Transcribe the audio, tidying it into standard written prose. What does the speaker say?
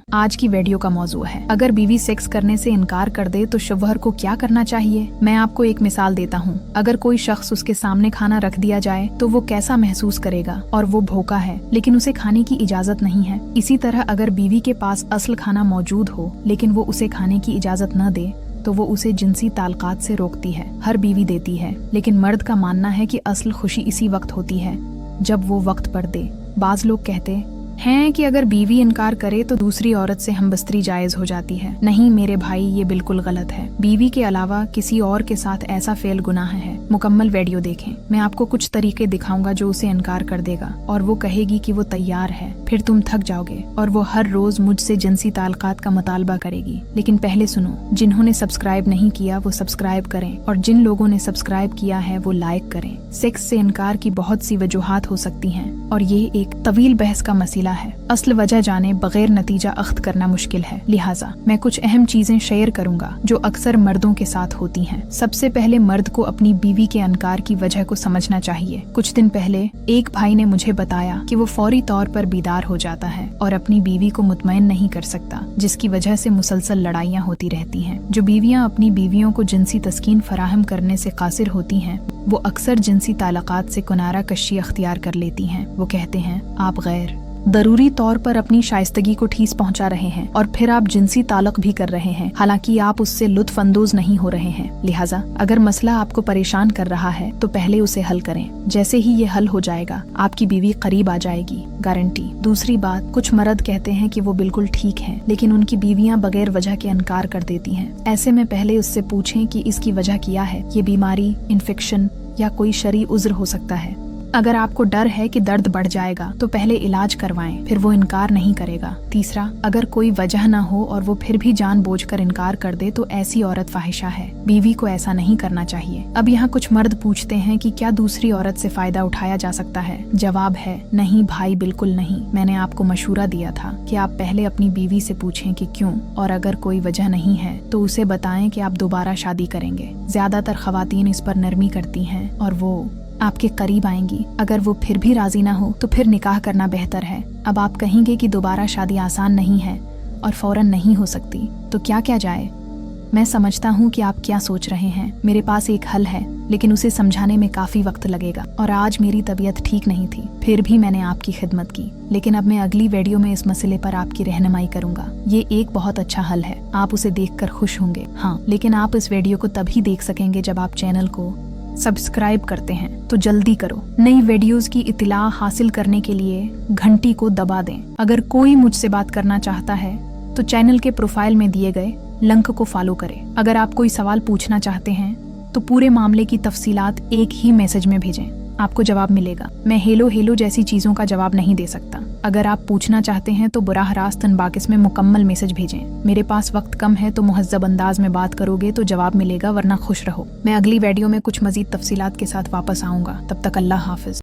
आज की वीडियो का मौजू है, अगर बीवी सेक्स करने से इनकार कर दे तो शौहर को क्या करना चाहिए। मैं आपको एक मिसाल देता हूँ। अगर कोई शख्स उसके सामने खाना रख दिया जाए तो वो कैसा महसूस करेगा, और वो भूखा है लेकिन उसे खाने की इजाजत नहीं है। इसी तरह अगर बीवी के पास असल खाना मौजूद हो लेकिन वो उसे खाने की इजाजत न दे तो वो उसे जिनसी ताल्लुकात से रोकती है। हर बीवी देती है, लेकिन मर्द का मानना है कि असल खुशी इसी वक्त होती है जब वो वक्त पर दे। बाज लोग कहते हैं कि अगर बीवी इनकार करे तो दूसरी औरत से हमबस्तरी जायज हो जाती है। नहीं मेरे भाई, ये बिल्कुल गलत है। बीवी के अलावा किसी और के साथ ऐसा फेल गुनाह है। मुकम्मल वीडियो देखें। मैं आपको कुछ तरीके दिखाऊंगा जो उसे इनकार कर देगा और वो कहेगी कि वो तैयार है। फिर तुम थक जाओगे और वो हर रोज मुझसे जिनसी ताल्लुकात का मुतालबा करेगी। लेकिन पहले सुनो, जिन्होंने सब्सक्राइब नहीं किया वो सब्सक्राइब करें, और जिन लोगों ने सब्सक्राइब किया है वो लाइक करें। सेक्स से इनकार की बहुत सी वजूहात हो सकती हैं और ये एक तवील बहस का मसला है। असल वजह जाने बगैर नतीजा अख्द करना मुश्किल है, लिहाजा मैं कुछ अहम चीजें शेयर करूंगा जो अक्सर मर्दों के साथ होती हैं। सबसे पहले मर्द को अपनी बीवी के इनकार की वजह को समझना चाहिए। कुछ दिन पहले एक भाई ने मुझे बताया कि वो फौरी तौर पर बीदार हो जाता है और अपनी बीवी को मुतमईन नहीं कर सकता, जिसकी वजह से मुसलसल लड़ाइयाँ होती रहती हैं। जो बीवियाँ अपनी बीवियों को जिनसी तस्कीन फराहम करने से कासिर होती हैं वो अक्सर जिनसी ताल्लुकात से किनारा कशी अख्तियार कर लेती हैं। वो कहते हैं आप गैर जरूरी तौर पर अपनी शाइस्तगी को ठेस पहुंचा रहे हैं और फिर आप जिनसी ताल्लुक भी कर रहे हैं, हालांकि आप उससे लुत्फ अंदोज नहीं हो रहे हैं। लिहाजा अगर मसला आपको परेशान कर रहा है तो पहले उसे हल करें। जैसे ही ये हल हो जाएगा आपकी बीवी करीब आ जाएगी, गारंटी। दूसरी बात, कुछ मर्द कहते हैं कि वो बिल्कुल ठीक हैं, लेकिन उनकी बीवियां बगैर वजह के इनकार कर देती हैं। ऐसे में पहले उससे पूछें कि इसकी वजह क्या है। ये बीमारी, इन्फेक्शन या कोई शरई उज्र हो सकता है। अगर आपको डर है कि दर्द बढ़ जाएगा तो पहले इलाज करवाएं, फिर वो इनकार नहीं करेगा। तीसरा, अगर कोई वजह ना हो और वो फिर भी जानबूझकर इनकार कर दे तो ऐसी औरत फाहिशा है। बीवी को ऐसा नहीं करना चाहिए। अब यहाँ कुछ मर्द पूछते हैं कि क्या दूसरी औरत से फायदा उठाया जा सकता है। जवाब है नहीं भाई, बिल्कुल नहीं। मैंने आपको मशूरा दिया था कि आप पहले अपनी बीवी से पूछें कि क्यों, और अगर कोई वजह नहीं है तो उसे बताएं कि आप दोबारा शादी करेंगे। ज्यादातर खवातीन इस पर नरमी करती हैं और वो आपके करीब आएंगी। अगर वो फिर भी राजी ना हो तो फिर निकाह करना बेहतर है। अब आप कहेंगे कि दोबारा शादी आसान नहीं है और फौरन नहीं हो सकती, तो क्या जाए। मैं समझता हूँ कि आप क्या सोच रहे हैं। मेरे पास एक हल है, लेकिन उसे समझाने में काफी वक्त लगेगा और आज मेरी तबीयत ठीक नहीं थी, फिर भी मैंने आपकी खिदमत की। लेकिन अब मैं अगली वीडियो में इस मसले पर आपकी रहनुमाई करूंगा। ये एक बहुत अच्छा हल है, आप उसे देखकर खुश होंगे। हाँ, लेकिन आप इस वीडियो को तभी देख सकेंगे जब आप चैनल को सब्सक्राइब करते हैं, तो जल्दी करो। नई वीडियोस की इत्तला हासिल करने के लिए घंटी को दबा दें। अगर कोई मुझसे बात करना चाहता है तो चैनल के प्रोफाइल में दिए गए लिंक को फॉलो करें। अगर आप कोई सवाल पूछना चाहते हैं तो पूरे मामले की तफसीलात एक ही मैसेज में भेजें, आपको जवाब मिलेगा। मैं हेलो जैसी चीजों का जवाब नहीं दे सकता। अगर आप पूछना चाहते हैं तो बुराह रास्त इनबॉक्स में मुकम्मल मैसेज भेजें। मेरे पास वक्त कम है तो मुहज्जब अंदाज में बात करोगे तो जवाब मिलेगा, वरना खुश रहो। मैं अगली वीडियो में कुछ मजीद तफसीलात के साथ वापस आऊंगा। तब तक अल्लाह हाफिज।